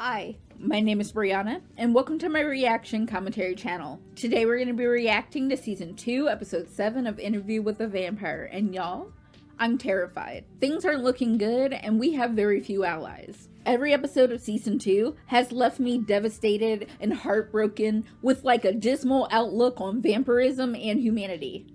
Hi, my name is Brianna, and welcome to my reaction commentary channel. Today we're going to be reacting to Season 2, Episode 7 of Interview with a Vampire, and y'all, I'm terrified. Things aren't looking good, and we have very few allies. Every episode of Season 2 has left me devastated and heartbroken with like a dismal outlook on vampirism and humanity.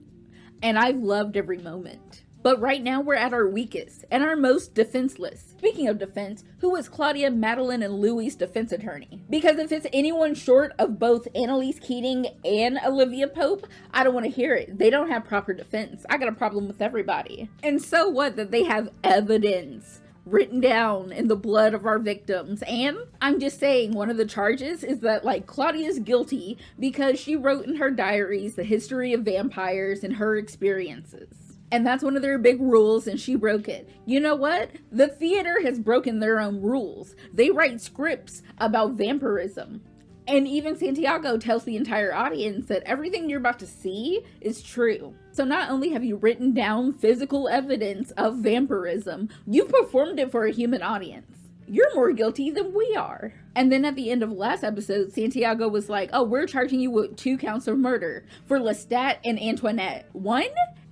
And I've loved every moment. But right now we're at our weakest and our most defenseless. Speaking of defense, who is Claudia, Madeline, and Louis' defense attorney? Because if it's anyone short of both Annalise Keating and Olivia Pope, I don't want to hear it. They don't have proper defense. I got a problem with everybody. And so what that they have evidence written down in the blood of our victims. And I'm just saying, one of the charges is that like Claudia's guilty because she wrote in her diaries the history of vampires and her experiences. And that's one of their big rules, and she broke it. You know what? The theater has broken their own rules. They write scripts about vampirism. And even Santiago tells the entire audience that everything you're about to see is true. So not only have you written down physical evidence of vampirism, you performed it for a human audience. You're more guilty than we are. And then at the end of last episode, Santiago was like, oh, we're charging you with 2 counts of murder for Lestat and Antoinette. 1?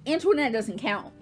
Antoinette doesn't count.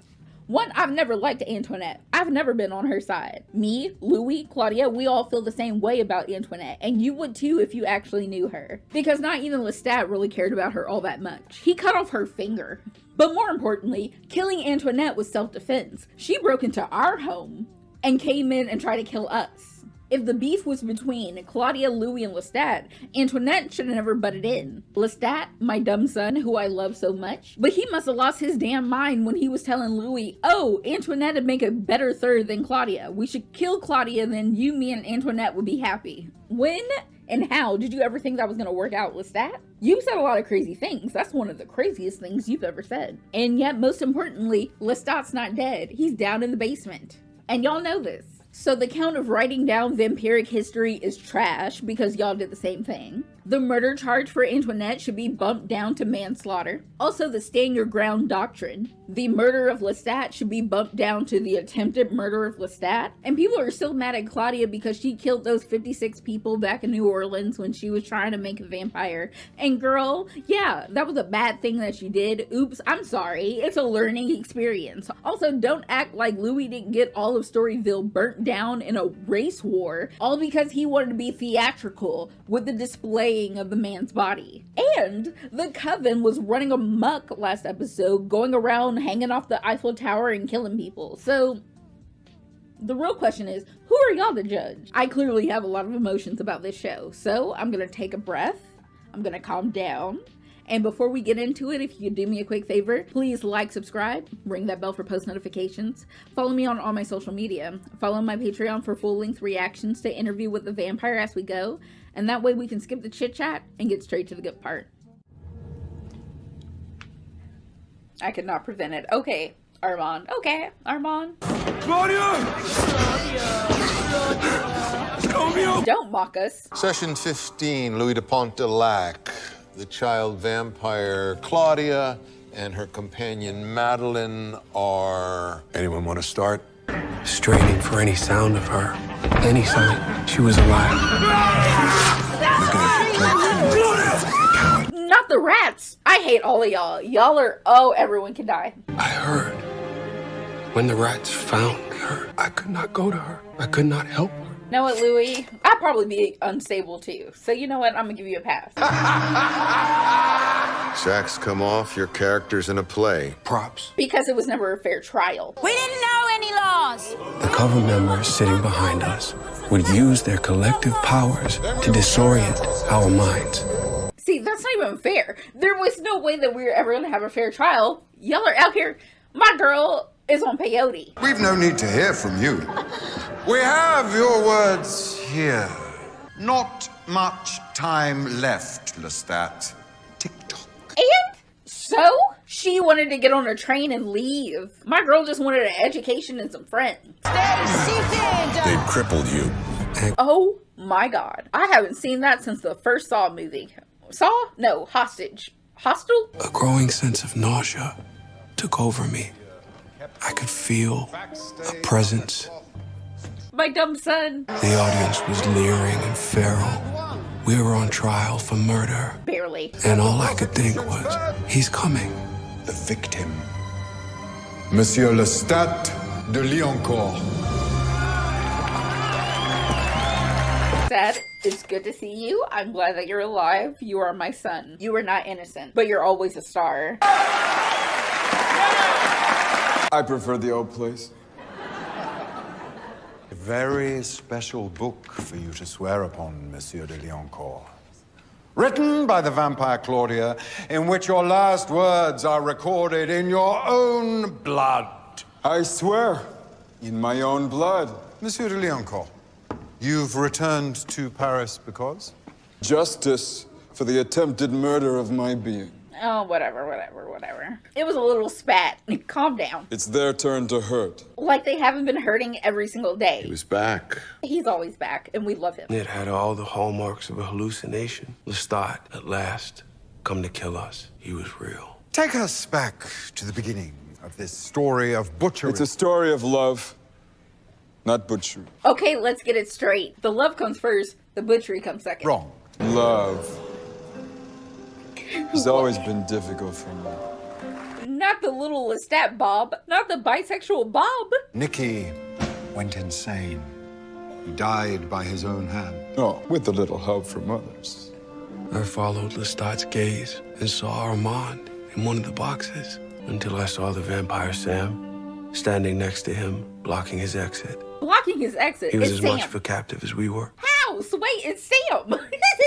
1, I've never liked Antoinette. I've never been on her side. Me, Louis, Claudia, we all feel the same way about Antoinette. And you would too if you actually knew her. Because not even Lestat really cared about her all that much. He cut off her finger. But more importantly, killing Antoinette was self-defense. She broke into our home and came in and tried to kill us. If the beef was between Claudia, Louis, and Lestat, Antoinette should have never butted in. Lestat, my dumb son, who I love so much, but he must have lost his damn mind when he was telling Louis, oh, Antoinette would make a better third than Claudia. We should kill Claudia, then you, me, and Antoinette would be happy. When and how did you ever think that was going to work out, Lestat? You said a lot of crazy things. That's one of the craziest things you've ever said. And yet, most importantly, Lestat's not dead. He's down in the basement. And y'all know this. So the count of writing down vampiric history is trash because y'all did the same thing. The murder charge for Antoinette should be bumped down to manslaughter. Also, the stand your ground doctrine. The murder of Lestat should be bumped down to the attempted murder of Lestat. And people are still mad at Claudia because she killed those 56 people back in New Orleans when she was trying to make a vampire. And girl, yeah, that was a bad thing that she did. Oops, I'm sorry. It's a learning experience. Also, don't act like Louis didn't get all of Storyville burnt down in a race war, all because he wanted to be theatrical with the displaying of the man's body. And the coven was running amok last episode, going around hanging off the Eiffel Tower and killing people. So the real question is, who are y'all to judge? I clearly have a lot of emotions about this show, so I'm gonna take a breath, I'm gonna calm down. And before we get into it, if you could do me a quick favor, please like, subscribe, ring that bell for post notifications, follow me on all my social media, follow my Patreon for full-length reactions to Interview with the Vampire as we go, and that way we can skip the chit-chat and get straight to the good part. I could not prevent it. Okay, Armand. Okay, Armand. Claudia! Claudia! Don't mock us. Session 15, Louis de Pontelac. The child vampire Claudia and her companion Madeline are... Anyone want to start? Straining for any sound of her. Any sign she was alive. Not the rats. I hate all of y'all. Y'all are... Oh, everyone can die. I heard. When the rats found her, I could not go to her. I could not help her. You know what, Louis? I'd probably be unstable too. So you know what? I'm gonna give you a pass. Sacks come off, your character's in a play. Props. Because it was never a fair trial. We didn't know any laws. The cover members sitting behind us would use their collective powers to disorient our minds. See, that's not even fair. There was no way that we were ever gonna have a fair trial. Y'all are out here. My girl is on peyote. We've no need to hear from you. We have your words here. Not much time left, Lestat. Tick-tock. And so she wanted to get on a train and leave. My girl just wanted an education and some friends. Stay seated. They've crippled you. Oh my god. I haven't seen that since the first Saw movie. Saw? No, Hostage. Hostel? A growing sense of nausea took over me. I could feel a presence My dumb son. The audience was leering and feral. We were on trial for murder. Barely. And all I could think was, he's coming. The victim, Monsieur Lestat de Lioncourt. Dad, it's good to see you. I'm glad that you're alive. You are my son. You are not innocent, but you're always a star. I prefer the old place. A very special book for you to swear upon, Monsieur de Lioncourt. Written by the vampire Claudia, in which your last words are recorded in your own blood. I swear, in my own blood. Monsieur de Lioncourt, you've returned to Paris because? Justice for the attempted murder of my being. Oh, whatever. It was a little spat. Calm down. It's their turn to hurt. Like they haven't been hurting every single day. He was back. He's always back, and we love him. It had all the hallmarks of a hallucination. Lestat, at last, come to kill us. He was real. Take us back to the beginning of this story of butchery. It's a story of love, not butchery. Okay, let's get it straight. The love comes first, the butchery comes second. Wrong. Love has always been difficult for me. Not the little Lestat Bob. Not the bisexual Bob. Nicky went insane. He died by his own hand. Oh, with a little help from others. I followed Lestat's gaze and saw Armand in one of the boxes until I saw the vampire Sam standing next to him, blocking his exit. Blocking his exit. He was It's as Sam. much of a captive as we were. House, wait, it's Sam.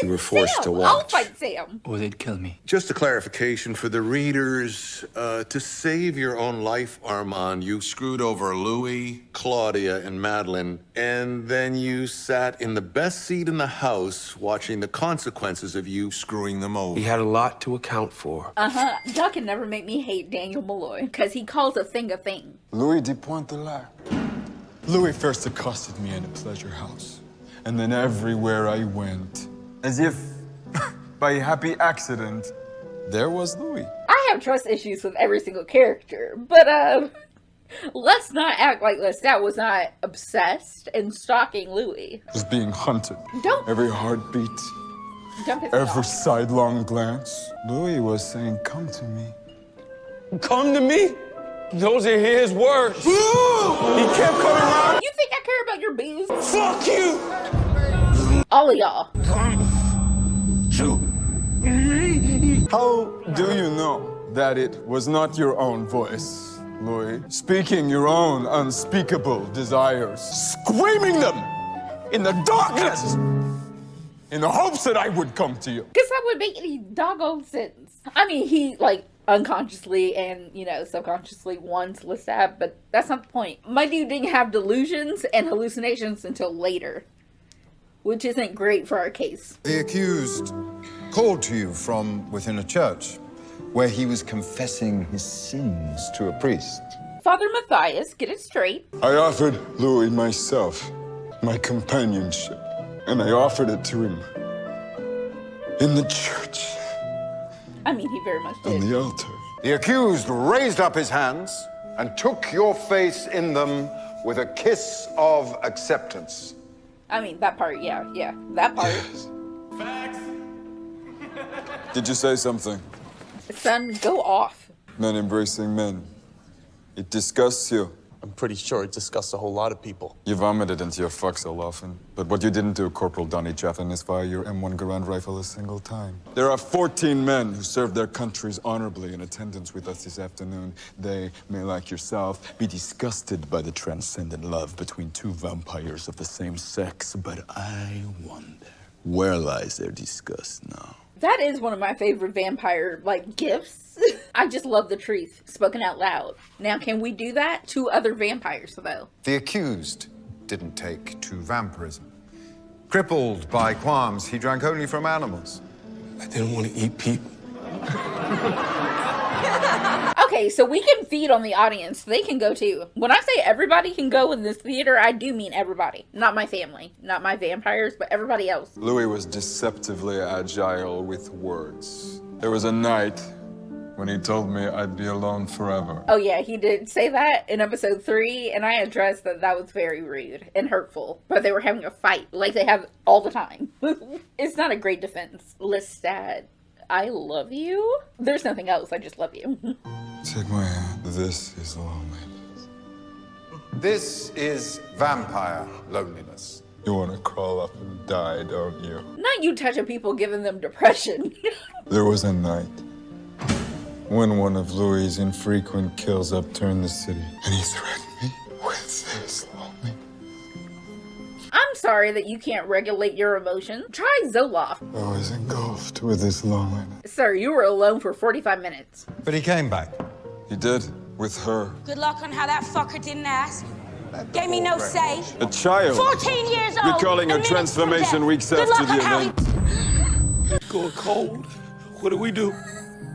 You were forced to Sam. watch. I'll fight Sam. Or they'd kill me. Just a clarification for the readers, to save your own life, Armand, you screwed over Louis, Claudia, and Madeline, and then you sat in the best seat in the house watching the consequences of you screwing them over. He had a lot to account for. Y'all can never make me hate Daniel Malloy, because he calls a thing a thing. Louis de Pointe-de-Lac. Louis first accosted me in a pleasure house, and then everywhere I went, as if by happy accident, there was Louis. I have trust issues with every single character, but let's not act like Lestat was not obsessed and stalking Louis. Was being hunted. Don't- Every heartbeat, Don't piss me every off. sidelong glance. Louis was saying, "Come to me." Come to me? Those are his words. He kept coming around. You think I care about your booze? Fuck you! All of y'all. How do you know that it was not your own voice, Louis? Speaking your own unspeakable desires, screaming them in the darkness, in the hopes that I would come to you. Because that would make any doggone sense. I mean, he, like, unconsciously and, subconsciously wants Lestat, but that's not the point. My dude didn't have delusions and hallucinations until later, which isn't great for our case. The accused called to you from within a church where he was confessing his sins to a priest. Father Matthias, get it straight. I offered Louis myself, my companionship, and I offered it to him in the church, I mean, he very much on did. the altar. The accused raised up his hands and took your face in them with a kiss of acceptance. I mean, that part, yeah, that part. Did you say something? Son, go off. Men embracing men. It disgusts you. I'm pretty sure it disgusts a whole lot of people. You vomited into your foxhole often. But what you didn't do, Corporal Donny Chaffin, is fire your M1 Garand rifle a single time. There are 14 men who served their countries honorably in attendance with us this afternoon. They may, like yourself, be disgusted by the transcendent love between two vampires of the same sex. But I wonder, where lies their disgust now? That is one of my favorite vampire, gifts. I just love the truth spoken out loud. Now, can we do that to other vampires, though? The accused didn't take to vampirism. Crippled by qualms, he drank only from animals. I didn't want to eat people. Okay, so we can feed on the audience. They can go too. When I say everybody can go in this theater, I do mean everybody. Not my family, not my vampires, but everybody else. Louis was deceptively agile with words. There was a night when he told me I'd be alone forever. Oh yeah, he did say that in episode 3, and I addressed that that was very rude and hurtful. But they were having a fight, like they have all the time. It's not a great defense. Lestat, I love you. There's nothing else, I just love you. Take my hand. This is loneliness. This is vampire loneliness. You want to crawl up and die, don't you? Not you touching people giving them depression. There was a night when one of Louis' infrequent kills upturned the city, and he threatened me with this loneliness. I'm sorry that you can't regulate your emotions. Try Zoloft. I was engulfed with this loneliness. Sir, you were alone for 45 minutes. But he came back. He did, with her. Good luck on how that fucker didn't ask. Gave me no say. A child. 14 years old. Recalling her and minutes transformation from death. weeks Good after luck on the how event. Going cold. What do we do?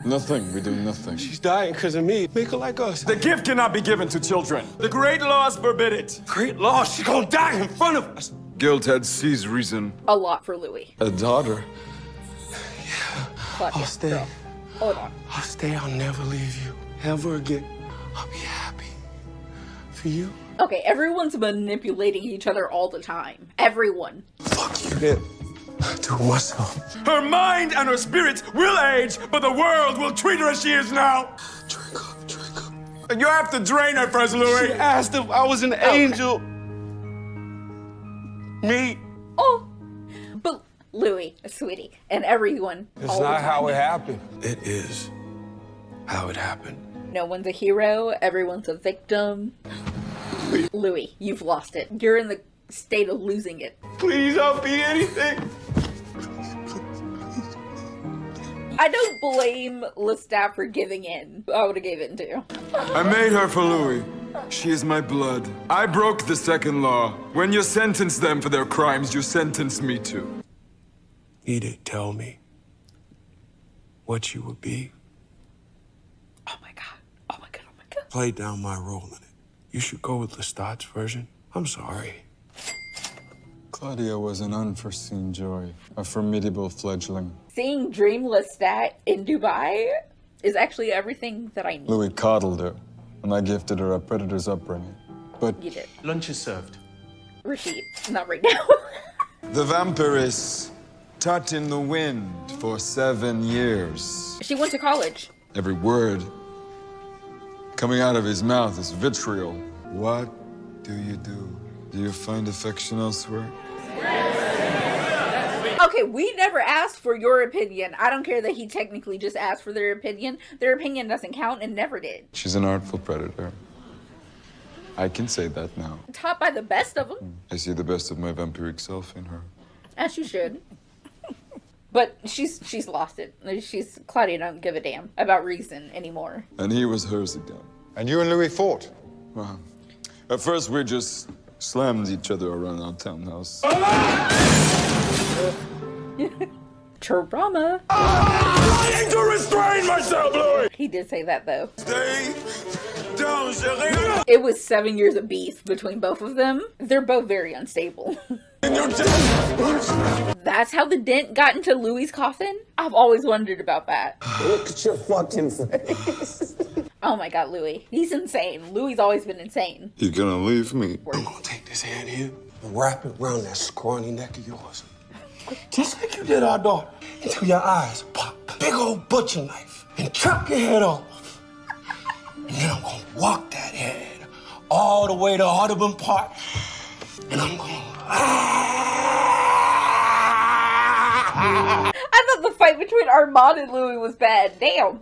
Nothing. We do nothing. She's dying because of me. Make her like us. The gift cannot be given to children. The great laws forbid it. Great loss. She's gonna die in front of us. Guilt had seized reason. A lot for Louis. A daughter. Claudia, I'll stay. girl, hold on. I'll stay. I'll never leave you. Ever again. I'll be happy. For you. Okay, everyone's manipulating each other all the time. Everyone. Fuck you. Yeah. Do it myself. Her mind and her spirit will age, but the world will treat her as she is now. Drink up. Drink up. You have to drain her first, Louis. She asked if I was an angel. Me. Oh, but Louis, sweetie, and everyone. It's all the not time. how it happened. It is how it happened. No one's a hero, everyone's a victim. Louis, you've lost it. You're in the state of losing it. Please, I'll be anything. I don't blame Lestat for giving in. I would have gave in too. I made her for Louis. She is my blood. I broke the second law. When you sentence them for their crimes, you sentence me too. You didn't tell me what you would be. Oh my god. Oh my god. Oh my god. Play down my role in it. You should go with Lestat's version. I'm sorry. Claudia was an unforeseen joy, a formidable fledgling. Seeing Dream Lestat in Dubai is actually everything that I need. Louis coddled her, and I gifted her a predator's upbringing. But You did. Lunch is served. Rashid, not right now. the vampiress taught in the wind for 7 years. She went to college. Every word coming out of his mouth is vitriol. What do? Do you find affection elsewhere? Okay, we never asked for your opinion. I don't care that he technically just asked for their opinion. Their opinion doesn't count and never did. She's an artful predator. I can say that now. Taught by the best of them. I see the best of my vampiric self in her. As you should. But she's lost it. Claudia don't give a damn about reason anymore. And he was hers again. And you and Louis fought. Well, at first we just slammed each other around our townhouse. Trauma. I need to restrain myself, Louis! He did say that though. Stay down, chérie! It was 7 years of beef between both of them. They're both very unstable. That's how the dent got into Louis' coffin? I've always wondered about that. Look at your fucking face. Oh my god, Louis. He's insane. Louis' always been insane. You gonna leave me? I'm gonna take this hand here and wrap it around that scrawny neck of yours. Just like you did our daughter. Until your eyes pop. Big old butcher knife. And chop your head off. And then I'm gonna walk that head all the way to Audubon Park. And I'm gonna... I thought the fight between Armand and Louis was bad. Damn.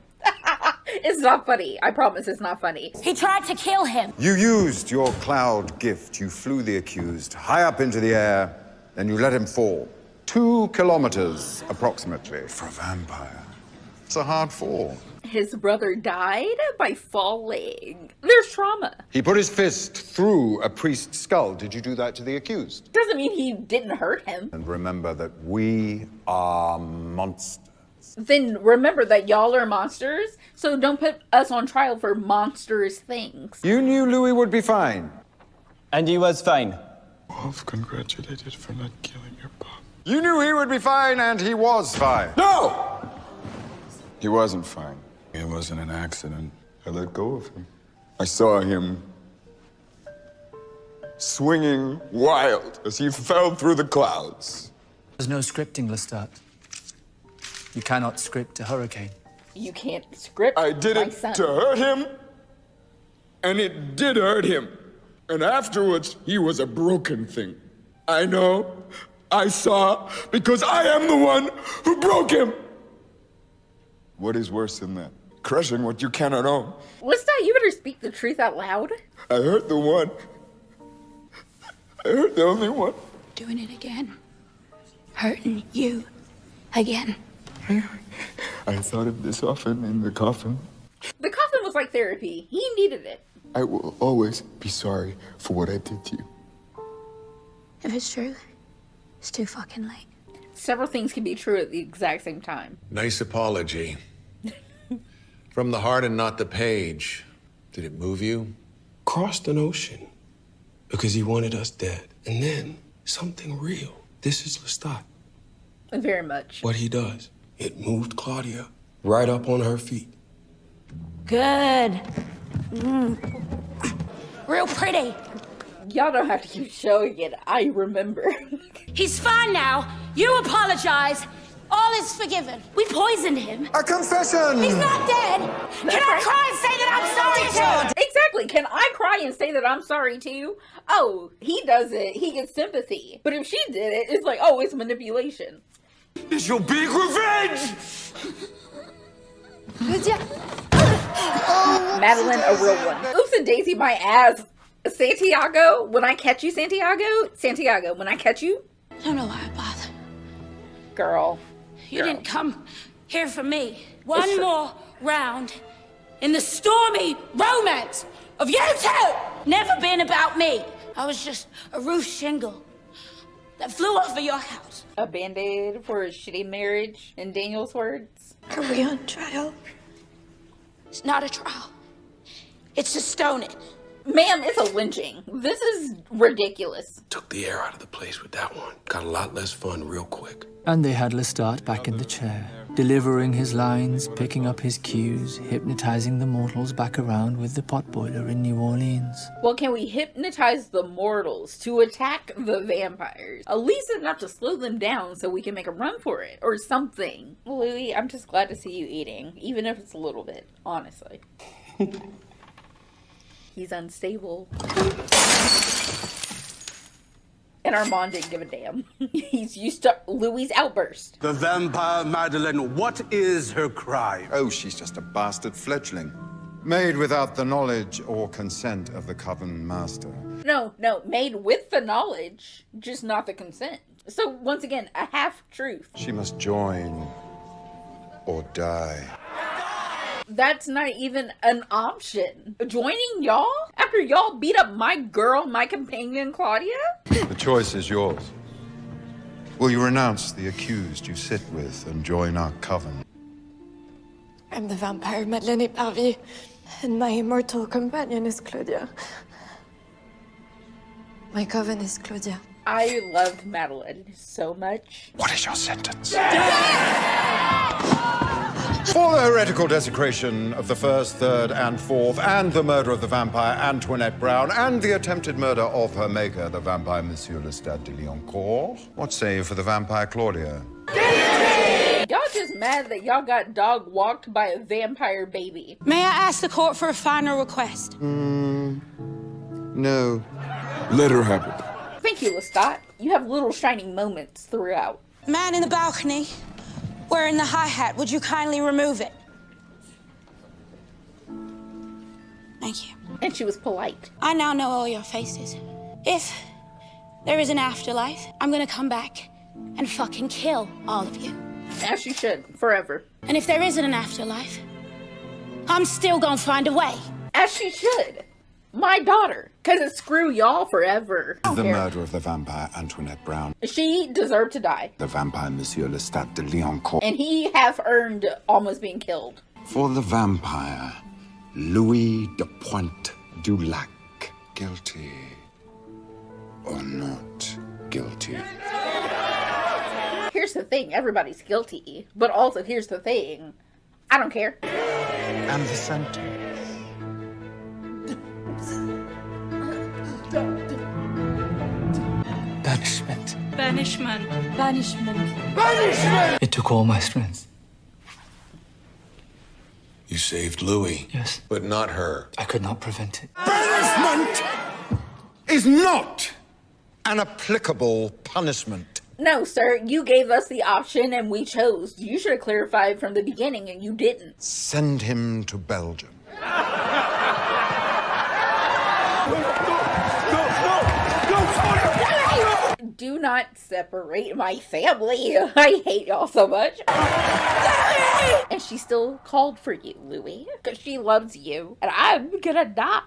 It's not funny. I promise it's not funny. He tried to kill him. You used your cloud gift. You flew the accused high up into the air, then you let him fall. 2 kilometers, approximately. For a vampire, it's a hard fall. His brother died by falling. There's trauma. He put his fist through a priest's skull. Did you do that to the accused? Doesn't mean he didn't hurt him. And remember that we are monsters. Then remember that y'all are monsters, so don't put us on trial for monstrous things. You knew Louis would be fine. And he was fine. Wolf congratulated for not killing your pop. You knew he would be fine, and he was fine. No! He wasn't fine. It wasn't an accident. I let go of him. I saw him swinging wild as he fell through the clouds. There's no scripting, Lestat. You cannot script a hurricane. You can't script I did my it son. to hurt him, and it did hurt him. And afterwards, he was a broken thing. I know, I saw, because I am the one who broke him. What is worse than that? Crushing what you cannot own. Lestat, you better speak the truth out loud. I hurt the one. I hurt the only one. Doing it again. Hurting you again. I thought of this often in the coffin. The coffin was like therapy. He needed it. I will always be sorry for what I did to you. If it's true, it's too fucking late. Several things can be true at the exact same time. Nice apology. From the heart and not the page. Did it move you? Crossed an ocean because he wanted us dead. And then something real. This is Lestat. Very much. What he does, it moved Claudia right up on her feet. Good. Real pretty. Y'all don't have to keep showing it. I remember. He's fine now. You apologize. All is forgiven. We poisoned him. A confession! He's not dead. Can I cry and say that I'm sorry too? Exactly. Can I cry and say that I'm sorry too? Oh, he does it. He gets sympathy. But if she did it, it's like, oh, it's manipulation. It's your big revenge! Madeline, a real one. Oops and Daisy, my ass. Santiago, when I catch you, Santiago, when I catch you. I don't know why I bother. Girl. You didn't come here for me. One more round in the stormy romance of you two. Never been about me. I was just a roof shingle that flew off of your house. A band-aid for a shitty marriage, in Daniel's words. Are we on trial? It's not a trial. It's a stoning. Ma'am, it's a lynching. This is ridiculous. Took the air out of the place with that one. Got a lot less fun real quick. And they had Lestat back in the chair, delivering his lines, picking up his cues, hypnotizing the mortals back around with the potboiler in New Orleans. Well, can we hypnotize the mortals to attack the vampires? At least enough to slow them down so we can make a run for it, or something. Louis, I'm just glad to see you eating, even if it's a little bit, honestly. He's unstable. And Armand didn't give a damn. He's used to Louis' outburst. The vampire Madeline, what is her crime? Oh, she's just a bastard fledgling. Made without the knowledge or consent of the Coven Master. No, made with the knowledge, just not the consent. So, once again, a half-truth. She must join or die. That's not even an option. Joining y'all? After y'all beat up my girl, my companion, Claudia? The choice is yours. Will you renounce the accused you sit with and join our coven? I'm the vampire Madeline Eparvie, and my immortal companion is Claudia. My coven is Claudia. I loved Madeline so much. What is your sentence? For the heretical desecration of the First, Third, and Fourth, and the murder of the vampire Antoinette Brown, and the attempted murder of her maker, the vampire Monsieur Lestat de Lioncourt, what say you for the vampire Claudia? Y'all just mad that y'all got dog walked by a vampire baby. May I ask the court for a final request? No. Let her have it. Thank you, Lestat. You have little shining moments throughout. Man in the balcony, wearing the hi-hat, would you kindly remove it? Thank you. And she was polite. I now know all your faces. If there is an afterlife, I'm gonna come back and fucking kill all of you. As she should, forever. And if there isn't an afterlife, I'm still gonna find a way. As she should. My daughter. Cause it's screw y'all forever. The murder of the vampire Antoinette Brown. She deserved to die. The vampire Monsieur Lestat de Lioncourt. And he half earned almost being killed. For the vampire Louis de Pointe du Lac. Guilty or not guilty? Here's the thing, everybody's guilty. But also, here's the thing, I don't care. And the sentence? Banishment. Banishment. Banishment. Banishment! It took all my strength. You saved Louis. Yes. But not her. I could not prevent it. Banishment is not an applicable punishment. No, sir, you gave us the option and we chose. You should have clarified from the beginning and you didn't. Send him to Belgium. Do not separate my family. I hate y'all so much. And she still called for you, Louis, because she loves you. And I'm gonna die.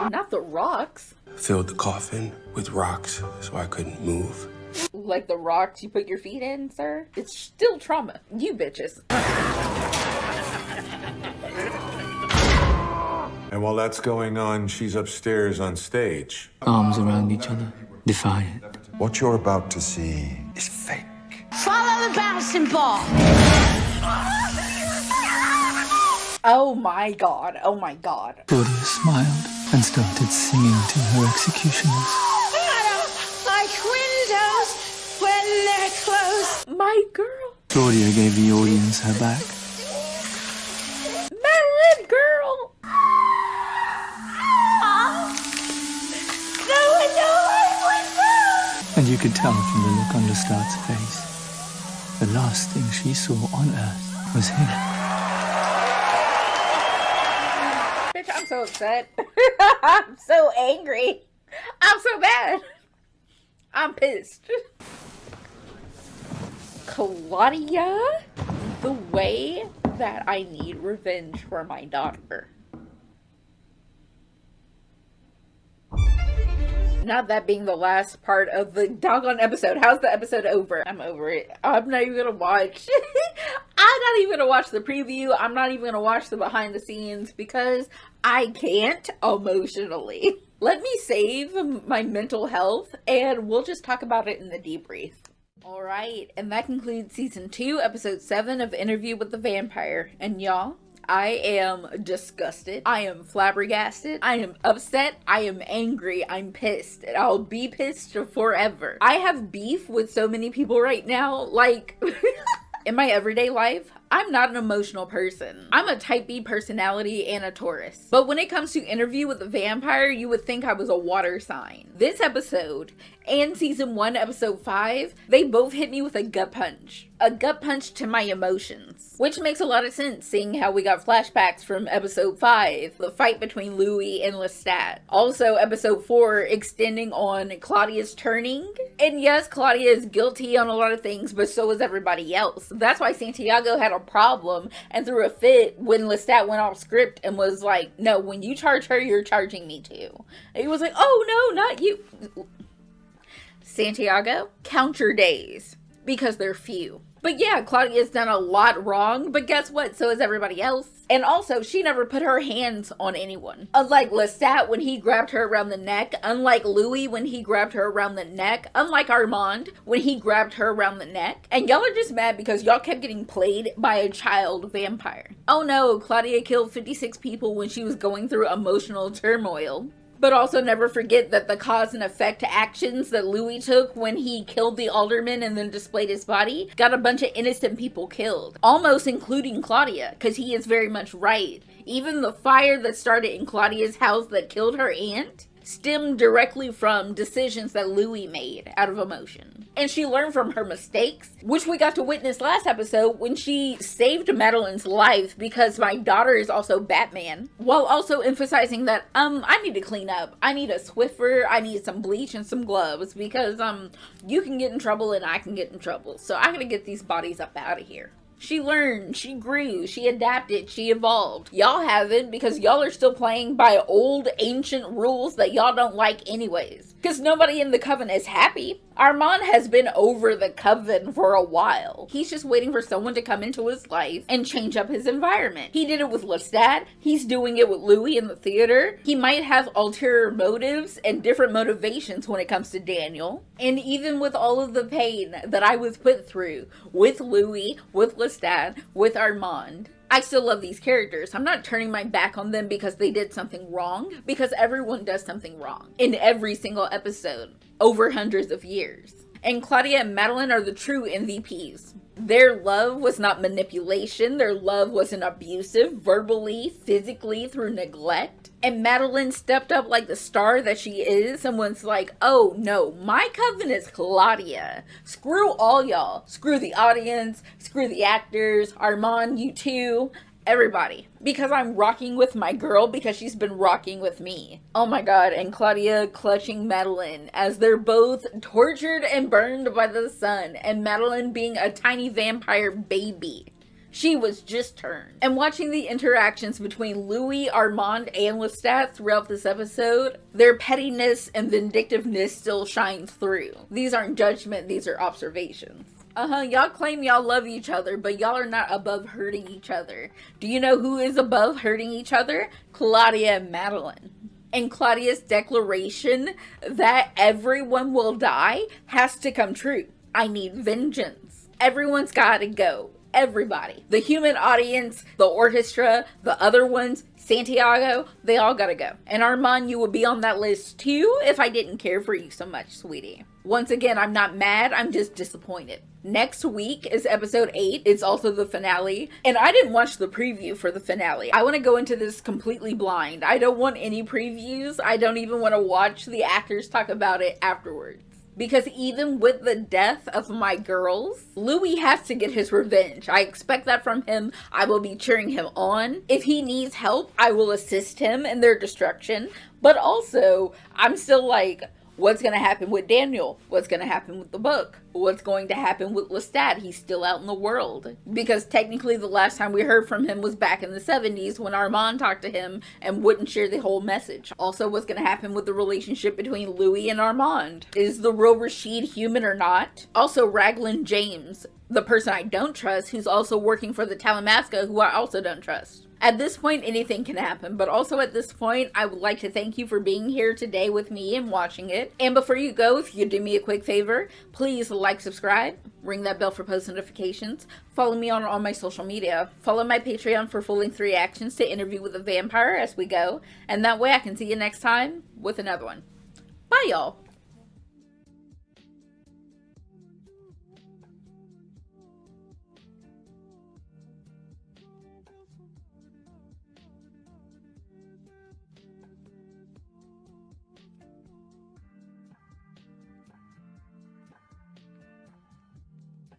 Not the rocks. Filled the coffin with rocks so I couldn't move. Like the rocks you put your feet in, sir? It's still trauma. You bitches. And while that's going on, she's upstairs on stage. Arms around each other, defiant. What you're about to see is fake. Follow the bouncing ball. Oh my god. Oh my god. Claudia smiled and started singing to her executioners. I don't like windows when they're closed. My girl. Claudia gave the audience her back. Madeline, girl. And you could tell from the look on Lestat's face, the last thing she saw on Earth was him. Bitch, I'm so upset. I'm so angry. I'm so bad. I'm pissed. Claudia, the way that I need revenge for my daughter. Not that being the last part of the doggone episode. How's the episode over? I'm over it. I'm not even gonna watch. I'm not even gonna watch the preview. I'm not even gonna watch the behind the scenes because I can't emotionally. Let me save my mental health and we'll just talk about it in the debrief. Alright, and that concludes season 2, episode 7 of Interview with the Vampire. And y'all, I am disgusted. I am flabbergasted. I am upset. I am angry. I'm pissed. And I'll be pissed forever. I have beef with so many people right now. Like, in my everyday life, I'm not an emotional person. I'm a type B personality and a Taurus. But when it comes to Interview with the Vampire, you would think I was a water sign. This episode and season 1, episode 5, they both hit me with a gut punch. A gut punch to my emotions. Which makes a lot of sense, seeing how we got flashbacks from episode 5, the fight between Louis and Lestat. Also, episode 4 extending on Claudia's turning. And yes, Claudia is guilty on a lot of things, but so is everybody else. That's why Santiago had a problem and threw a fit when Lestat went off script and was like, no, when you charge her, you're charging me too. And he was like, oh no, not you. Santiago, count your days, because they're few. But yeah, Claudia's done a lot wrong, but guess what? So is everybody else. And also, she never put her hands on anyone. Unlike Lestat when he grabbed her around the neck, unlike Louis when he grabbed her around the neck, unlike Armand when he grabbed her around the neck. And y'all are just mad because y'all kept getting played by a child vampire. Oh no, Claudia killed 56 people when she was going through emotional turmoil. But also never forget that the cause and effect actions that Louis took when he killed the alderman and then displayed his body got a bunch of innocent people killed. Almost including Claudia, because he is very much right. Even the fire that started in Claudia's house that killed her aunt stemmed directly from decisions that Louis made out of emotion. And she learned from her mistakes, which we got to witness last episode when she saved Madeline's life because my daughter is also Batman, while also emphasizing that, I need to clean up. I need a Swiffer, I need some bleach and some gloves because, you can get in trouble and I can get in trouble. So I gotta get these bodies up out of here. She learned, she grew, she adapted, she evolved. Y'all haven't because y'all are still playing by old ancient rules that y'all don't like anyways. Because nobody in the Coven is happy. Armand has been over the coven for a while. He's just waiting for someone to come into his life and change up his environment. He did it with Lestat. He's doing it with Louis in the theater. He might have ulterior motives and different motivations when it comes to Daniel. And even with all of the pain that I was put through with Louis, with Lestat, with Armand, I still love these characters. I'm not turning my back on them because they did something wrong, because everyone does something wrong in every single episode over hundreds of years. And Claudia and Madeline are the true MVPs. Their love was not manipulation. Their love wasn't abusive, verbally, physically, through neglect. And Madeline stepped up like the star that she is and was like, oh no, my coven is Claudia. Screw all y'all. Screw the audience. Screw the actors. Armand, you too. Everybody. Because I'm rocking with my girl because she's been rocking with me. Oh my god, and Claudia clutching Madeline as they're both tortured and burned by the sun, and Madeline being a tiny vampire baby. She was just turned. And watching the interactions between Louis, Armand, and Lestat throughout this episode, their pettiness and vindictiveness still shines through. These aren't judgment, these are observations. Y'all claim y'all love each other, but y'all are not above hurting each other. Do you know who is above hurting each other? Claudia and Madeline. And Claudia's declaration that everyone will die has to come true. I need vengeance. Everyone's gotta go. Everybody. The human audience, the orchestra, the other ones, Santiago, they all gotta go. And Armand, you would be on that list too if I didn't care for you so much, sweetie. Once again, I'm not mad, I'm just disappointed. Next week is episode 8. It's also the finale. And I didn't watch the preview for the finale. I want to go into this completely blind. I don't want any previews. I don't even want to watch the actors talk about it afterwards. Because even with the death of my girls, Louis has to get his revenge. I expect that from him. I will be cheering him on. If he needs help, I will assist him in their destruction. But also, I'm still like, what's going to happen with Daniel? What's going to happen with the book? What's going to happen with Lestat? He's still out in the world. Because technically the last time we heard from him was back in the 70s when Armand talked to him and wouldn't share the whole message. Also, what's going to happen with the relationship between Louis and Armand? Is the real Rashid human or not? Also, Raglan James, the person I don't trust, who's also working for the Talamasca, who I also don't trust. At this point, anything can happen, but also at this point, I would like to thank you for being here today with me and watching it. And before you go, if you could do me a quick favor, please like, subscribe, ring that bell for post notifications, follow me on all my social media, follow my Patreon for full-length reactions to Interview with a Vampire as we go, and that way I can see you next time with another one. Bye, y'all!